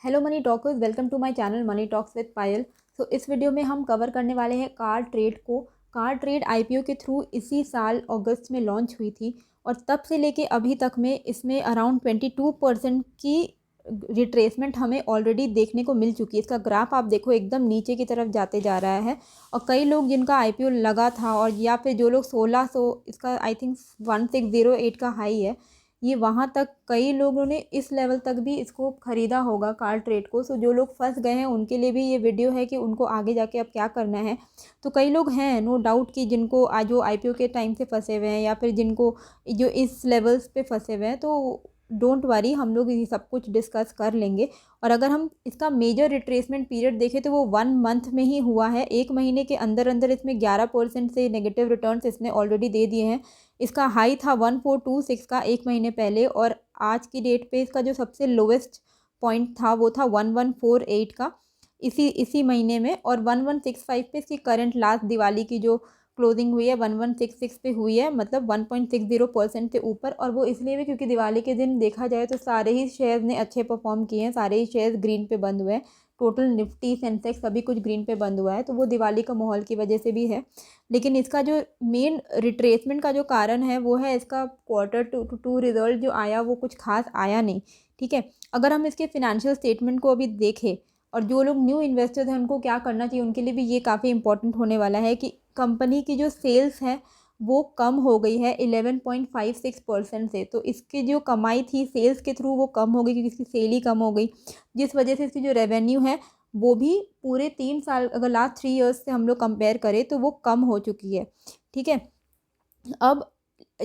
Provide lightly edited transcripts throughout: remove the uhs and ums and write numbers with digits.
Hello money talkers, welcome to my channel money talks with Payal. इस video में हम cover करने वाले हैं कार ट्रेड को। कार ट्रेड आईपीओ के थ्रू इसी साल अगस्त में लॉन्च हुई थी और तब से लेके अभी तक में इसमें अराउंड 22% की रिट्रेसमेंट हमें ऑलरेडी देखने को मिल चुकी है। इसका ग्राफ आप देखो एकदम नीचे की तरफ जाते जा रहा है और कई लोग जिनका आईपीओ लगा था और या फिर जो लोग 1600, इसका आई थिंक 1608 का हाई है, ये वहाँ तक कई लोगों ने इस लेवल तक भी इसको ख़रीदा होगा कार ट्रेड को। जो लोग फंस गए हैं उनके लिए भी ये वीडियो है कि उनको आगे जाके अब क्या करना है। तो कई लोग हैं नो डाउट कि जिनको आज जो आईपीओ के टाइम से फंसे हुए हैं या फिर जिनको जो इस लेवल्स पे फंसे हुए हैं, तो डोंट वरी, हम लोग ये सब कुछ डिस्कस कर लेंगे। और अगर हम इसका मेजर रिट्रेसमेंट पीरियड देखें तो वो 1 मंथ में ही हुआ है। 1 महीने के अंदर अंदर इसमें 11% से नेगेटिव रिटर्न्स इसने ऑलरेडी दे दिए हैं। इसका हाई था 1426 का 1 महीने पहले और आज की डेट पे इसका जो सबसे लोवेस्ट पॉइंट था वो था 1148 का इसी महीने में। और 1165 पे इसकी करंट लास्ट दिवाली की जो क्लोजिंग हुई है 1166 पे हुई है, मतलब 1.60% से ऊपर। और वो इसलिए भी क्योंकि दिवाली के दिन देखा जाए तो सारे ही शेयर्स ने अच्छे परफॉर्म किए हैं, सारे ही शेयर्स ग्रीन पे बंद हुए हैं। टोटल निफ्टी सेंसेक्स सभी कुछ ग्रीन पे बंद हुआ है, तो वो दिवाली का माहौल की वजह से भी है। लेकिन इसका जो मेन रिट्रेसमेंट का जो कारण है वो है इसका क्वार्टर टू रिजल्ट जो आया वो कुछ खास आया नहीं। ठीक है, अगर हम इसके फिनेंशियल स्टेटमेंट को अभी देखें और जो लोग न्यू इन्वेस्टर्स हैं उनको क्या करना चाहिए, उनके लिए भी ये काफ़ी इंपॉर्टेंट होने वाला है कि कंपनी की जो सेल्स है वो कम हो गई है 11.56% से। तो इसकी जो कमाई थी सेल्स के थ्रू वो कम हो गई क्योंकि इसकी सेल ही कम हो गई, जिस वजह से इसकी जो रेवेन्यू है वो भी पूरे 3 साल, अगर लास्ट 3 ईयर्स से हम लोग कंपेयर करें तो वो कम हो चुकी है। ठीक है, अब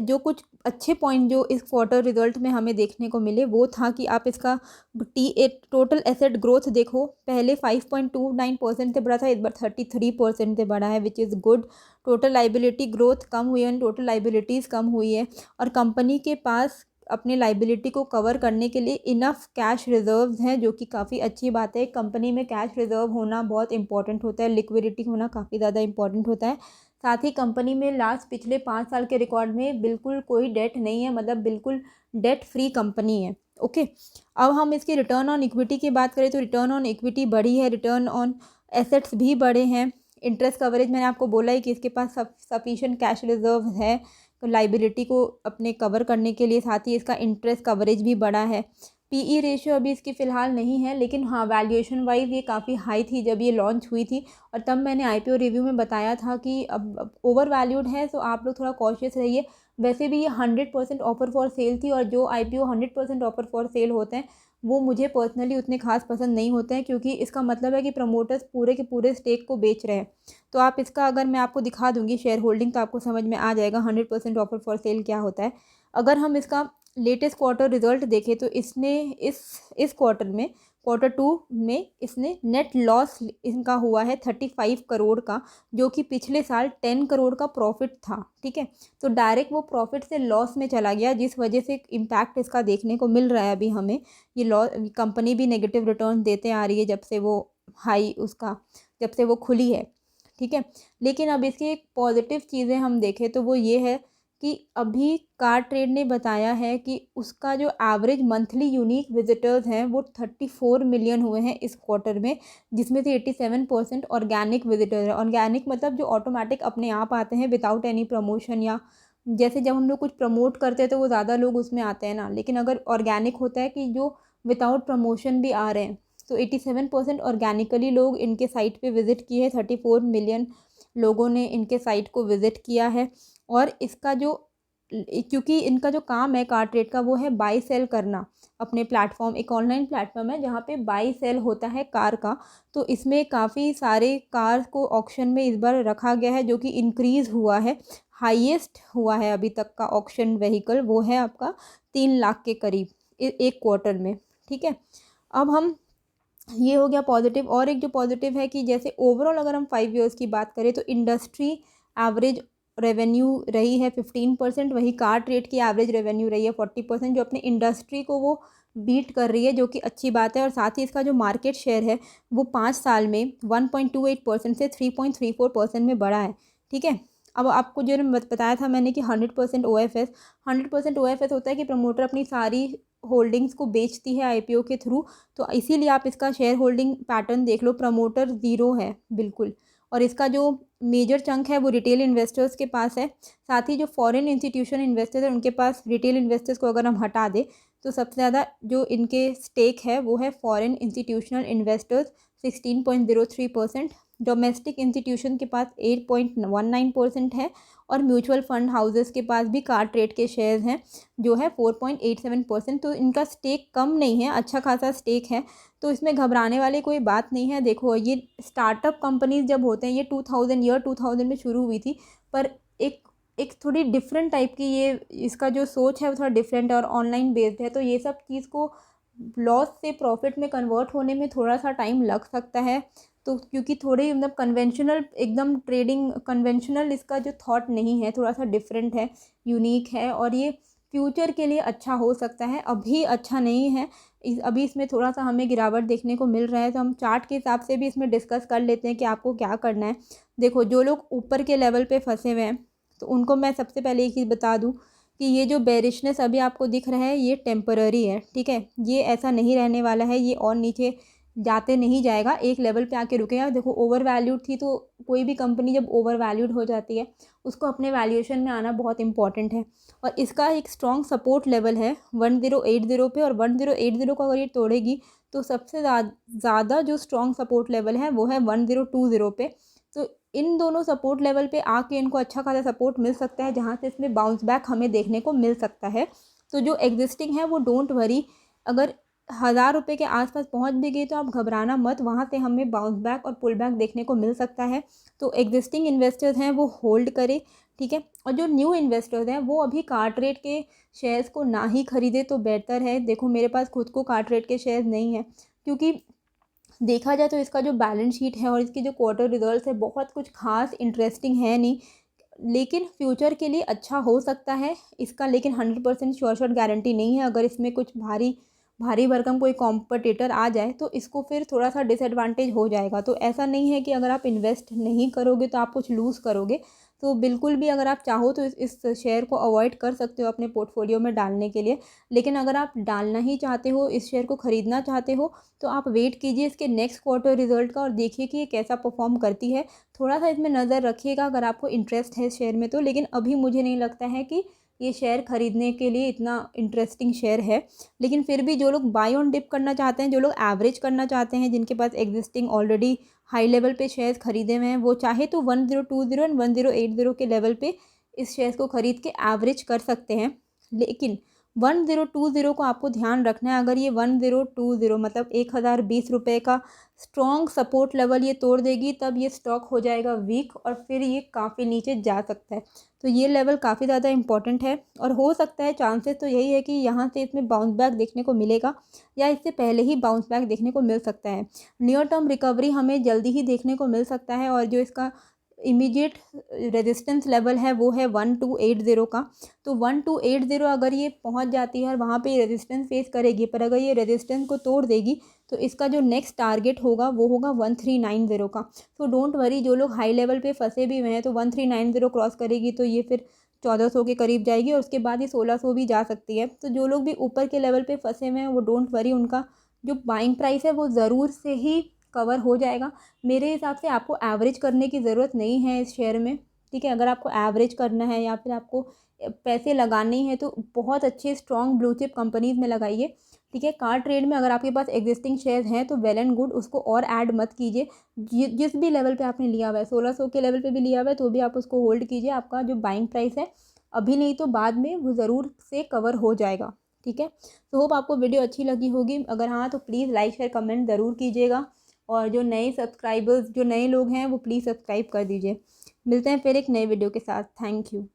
जो कुछ अच्छे पॉइंट जो इस क्वार्टर रिजल्ट में हमें देखने को मिले वो था कि आप इसका टोटल एसेट ग्रोथ देखो, पहले 5.29% से बढ़ा था, इस बार 33% से बढ़ा है, which is good. Total liability growth कम हुई है, टोटल लाइबिलिटीज़ कम हुई है और कंपनी के पास अपने लाइबिलिटी को कवर करने के लिए इनफ कैश रिजर्व्स हैं, जो कि काफ़ी अच्छी बात है। कंपनी में कैश रिजर्व होना बहुत इंपॉर्टेंट होता है, लिक्विडिटी होना काफ़ी ज़्यादा इंपॉर्टेंट होता है। साथ ही कंपनी में लास्ट पिछले 5 साल के रिकॉर्ड में बिल्कुल कोई डेट नहीं है, मतलब बिल्कुल डेट फ्री कंपनी है। ओके, अब हम इसके रिटर्न ऑन इक्विटी की बात करें तो रिटर्न ऑन इक्विटी बढ़ी है, रिटर्न ऑन एसेट्स भी बढ़े हैं। इंटरेस्ट कवरेज मैंने आपको बोला ही कि इसके पास सफिशिएंट कैश रिजर्व है लाइबिलिटी को अपने कवर करने के लिए, साथ ही इसका इंटरेस्ट कवरेज भी बढ़ा है। पीई रेशियो अभी इसकी फ़िलहाल नहीं है, लेकिन हाँ वैल्यूएशन वाइज ये काफ़ी हाई थी जब ये लॉन्च हुई थी और तब मैंने आईपीओ रिव्यू में बताया था कि अब ओवर वैल्यूड है, तो आप लोग थोड़ा कॉशियस रहिए। वैसे भी ये 100% ऑफर फॉर सेल थी और जो आईपीओ 100% ऑफर फॉर सेल होते हैं वो मुझे पर्सनली उतने खास पसंद नहीं होते हैं, क्योंकि इसका मतलब है कि प्रमोटर्स पूरे के पूरे स्टेक को बेच रहे हैं। तो आप इसका, अगर मैं आपको दिखा दूंगी शेयर होल्डिंग, तो आपको समझ में आ जाएगा 100% ऑफर फॉर सेल क्या होता है। अगर हम इसका लेटेस्ट क्वार्टर रिजल्ट देखें तो इसने इस क्वार्टर में, Q2 में इसने नेट लॉस इनका हुआ है 35 करोड़ का, जो कि पिछले साल 10 करोड़ का प्रॉफिट था। ठीक है, तो डायरेक्ट वो प्रॉफिट से लॉस में चला गया, जिस वजह से इम्पैक्ट इसका देखने को मिल रहा है अभी हमें। ये लॉस, कंपनी भी नेगेटिव रिटर्न देते आ रही है जब से वो खुली है। ठीक है, लेकिन अब इसकी एक पॉजिटिव चीज़ें हम देखें तो वो ये है कि अभी कार ट्रेड ने बताया है कि उसका जो एवरेज मंथली यूनिक विजिटर्स हैं वो 34 मिलियन हुए हैं इस क्वार्टर में, जिसमें से 87% ऑर्गेनिक विजिटर है। ऑर्गेनिक मतलब जो ऑटोमेटिक अपने आप आते हैं विदाउट एनी प्रमोशन, या जैसे जब हम लोग कुछ प्रमोट करते हैं तो वो ज़्यादा लोग उसमें आते हैं ना, लेकिन अगर ऑर्गेनिक होता है कि जो विदाउट प्रमोशन भी आ रहे हैं, तो 87% ऑर्गेनिकली लोग इनके साइट पे विज़िट किए हैं। 34 मिलियन लोगों ने इनके साइट को विज़िट किया है। और इसका जो, क्योंकि इनका जो काम है कार ट्रेड का वो है बाई सेल करना अपने प्लेटफॉर्म, एक ऑनलाइन प्लेटफॉर्म है जहाँ पे बाई सेल होता है कार का। तो इसमें काफ़ी सारे कार को ऑक्शन में इस बार रखा गया है, जो कि इंक्रीज़ हुआ है, हाईएस्ट हुआ है अभी तक का ऑक्शन व्हीकल, वो है आपका 3 लाख के करीब एक क्वार्टर में। ठीक है, अब हम, ये हो गया पॉजिटिव। और एक जो पॉजिटिव है कि जैसे ओवरऑल अगर हम 5 ईयर्स की बात करें तो इंडस्ट्री एवरेज रेवेन्यू रही है 15%, वही कार ट्रेड की एवरेज रेवेन्यू रही है 40%, जो अपने इंडस्ट्री को वो बीट कर रही है, जो कि अच्छी बात है। और साथ ही इसका जो मार्केट शेयर है वो 5 साल में 1.28% से 3.34% में बढ़ा है। ठीक है, अब आपको जो बताया था मैंने कि 100% ओ एफ एस होता है कि प्रमोटर अपनी सारी होल्डिंग्स को बेचती है आईपीओ के थ्रू, तो इसीलिए आप इसका शेयर होल्डिंग पैटर्न देख लो, प्रमोटर ज़ीरो है बिल्कुल। और इसका जो मेजर चंक है वो रिटेल इन्वेस्टर्स के पास है। साथ ही जो फॉरेन इंस्टीट्यूशन इन्वेस्टर्स हैं उनके पास, रिटेल इन्वेस्टर्स को अगर हम हटा दें तो सबसे ज़्यादा जो इनके स्टेक है वो है foreign institutional investors 16.03%, domestic institution के पास 8.19% है, और म्यूचुअल फंड हाउसेस के पास भी कार ट्रेड के शेयर्स हैं जो है 4.87%। तो इनका स्टेक कम नहीं है, अच्छा खासा स्टेक है, तो इसमें घबराने वाली कोई बात नहीं है। देखो ये स्टार्टअप कंपनीज जब होते हैं, ये 2000 में शुरू हुई थी, पर एक थोड़ी डिफरेंट टाइप की ये इसका जो सोच है वो थोड़ा डिफरेंट है और ऑनलाइन बेस्ड है, तो ये सब चीज़ को लॉस से प्रॉफिट में कन्वर्ट होने में थोड़ा सा टाइम लग सकता है। तो क्योंकि थोड़ी मतलब कन्वेंशनल एकदम ट्रेडिंग कन्वेंशनल इसका जो थॉट नहीं है, थोड़ा सा डिफरेंट है, यूनिक है, और ये फ्यूचर के लिए अच्छा हो सकता है, अभी अच्छा नहीं है। अभी इसमें थोड़ा सा हमें गिरावट देखने को मिल रहा है, तो हम चार्ट के हिसाब से भी इसमें डिस्कस कर लेते हैं कि आपको क्या करना है। देखो जो लोग ऊपर के लेवल पे फंसे हुए हैं तो उनको मैं सबसे पहले एक चीज़ बता दूं कि ये जो बेरिशनेस अभी आपको दिख रहा है ये टेम्पररी है, ठीक है, ये ऐसा नहीं रहने वाला है, ये और नीचे जाते नहीं जाएगा, एक लेवल पे आके रुकेगा। देखो ओवर वैल्यूड थी, तो कोई भी कंपनी जब ओवर वैल्यूड हो जाती है उसको अपने वैल्यूएशन में आना बहुत इंपॉर्टेंट है, और इसका एक स्ट्रॉन्ग सपोर्ट लेवल है 1080 पे, और 1080 को अगर ये तोड़ेगी तो सबसे ज़्यादा जो स्ट्रॉन्ग सपोर्ट लेवल है वो है 1020 पे। तो इन दोनों सपोर्ट लेवल पे आके इनको अच्छा खासा सपोर्ट मिल सकता है, जहाँ से इसमें बाउंस बैक हमें देखने को मिल सकता है। तो जो एग्जिस्टिंग है वो डोंट वरी, अगर 1000 रुपये के आसपास पहुंच भी गई तो आप घबराना मत, वहाँ से हमें बाउंस बैक और पुल बैक देखने को मिल सकता है। तो एग्जिस्टिंग इन्वेस्टर्स हैं वो होल्ड करें, ठीक है, और जो न्यू इन्वेस्टर्स हैं वो अभी कार्टरेट के शेयर्स को ना ही खरीदे तो बेहतर है। देखो मेरे पास खुद को कार्टरेट के शेयर्स नहीं है, क्योंकि देखा जाए तो इसका जो बैलेंस शीट है और इसकी जो क्वार्टर रिजल्ट्स है बहुत कुछ खास इंटरेस्टिंग है नहीं, लेकिन फ्यूचर के लिए अच्छा हो सकता है इसका, लेकिन 100% श्योर शॉट गारंटी नहीं है। अगर इसमें कुछ भारी भारी भरकम कोई कॉम्पिटिटर आ जाए तो इसको फिर थोड़ा सा डिसएडवांटेज हो जाएगा। तो ऐसा नहीं है कि अगर आप इन्वेस्ट नहीं करोगे तो आप कुछ लूज़ करोगे, तो बिल्कुल भी अगर आप चाहो तो इस शेयर को अवॉइड कर सकते हो अपने पोर्टफोलियो में डालने के लिए। लेकिन अगर आप डालना ही चाहते हो, इस शेयर को ख़रीदना चाहते हो, तो आप वेट कीजिए इसके नेक्स्ट क्वार्टर रिजल्ट का और देखिए कि ये कैसा परफॉर्म करती है। थोड़ा सा इसमें नज़र रखिएगा अगर आपको इंटरेस्ट है इस शेयर में तो, लेकिन अभी मुझे नहीं लगता है कि ये शेयर ख़रीदने के लिए इतना इंटरेस्टिंग शेयर है। लेकिन फिर भी जो लोग बाय ऑन डिप करना चाहते हैं, जो लोग एवरेज करना चाहते हैं, जिनके पास एग्जिस्टिंग ऑलरेडी हाई लेवल पे शेयर्स खरीदे हुए हैं, वो चाहे तो 1020 एंड 1080 के लेवल पे इस शेयर्स को ख़रीद के एवरेज कर सकते हैं। लेकिन 1020 को आपको ध्यान रखना है, अगर ये 1020 मतलब 1020 का स्ट्रॉन्ग सपोर्ट लेवल ये तोड़ देगी तब ये स्टॉक हो जाएगा वीक और फिर ये काफ़ी नीचे जा सकता है। तो ये लेवल काफ़ी ज़्यादा इंपॉर्टेंट है, और हो सकता है चांसेस तो यही है कि यहाँ से इसमें बाउंस बैक देखने को मिलेगा या इससे पहले ही बाउंस बैक देखने को मिल सकता है। नियर टर्म रिकवरी हमें जल्दी ही देखने को मिल सकता है, और जो इसका इमीडिएट रेजिस्टेंस लेवल है वो है 1280 का। तो 1280 अगर ये पहुंच जाती है और वहाँ पे रेजिस्टेंस फेस करेगी, पर अगर ये रेजिस्टेंस को तोड़ देगी तो इसका जो नेक्स्ट टारगेट होगा वो होगा 1390 का। तो डोंट वरी, जो लोग हाई लेवल पे फंसे भी हुए हैं तो 1390 क्रॉस करेगी तो ये फिर 1400 के करीब जाएगी, और उसके बाद ये 1600 भी जा सकती है। तो जो लोग भी ऊपर के लेवल पे फंसे हुए हैं वो डोंट वरी, उनका जो बाइंग प्राइस है वो ज़रूर से ही कवर हो जाएगा। मेरे हिसाब से आपको एवरेज करने की ज़रूरत नहीं है इस शेयर में, ठीक है। अगर आपको एवरेज करना है या फिर आपको पैसे लगाने हैं तो बहुत अच्छे स्ट्रॉन्ग ब्लू चिप कंपनीज़ में लगाइए, ठीक है। कार ट्रेड में अगर आपके पास एग्जिस्टिंग शेयर्स हैं तो वेल एंड गुड, उसको और ऐड मत कीजिए। जिस भी लेवल पे आपने लिया हुआ है, 1600 के लेवल पे भी लिया हुआ है तो भी आप उसको होल्ड कीजिए। आपका जो बाइंग प्राइस है अभी नहीं तो बाद में वो ज़रूर से कवर हो जाएगा, ठीक है। तो होप आपको वीडियो अच्छी लगी होगी, अगर हाँ तो प्लीज़ लाइक शेयर कमेंट ज़रूर कीजिएगा, और जो नए सब्सक्राइबर्स जो नए लोग हैं वो प्लीज़ सब्सक्राइब कर दीजिए। मिलते हैं फिर एक नए वीडियो के साथ। Thank you.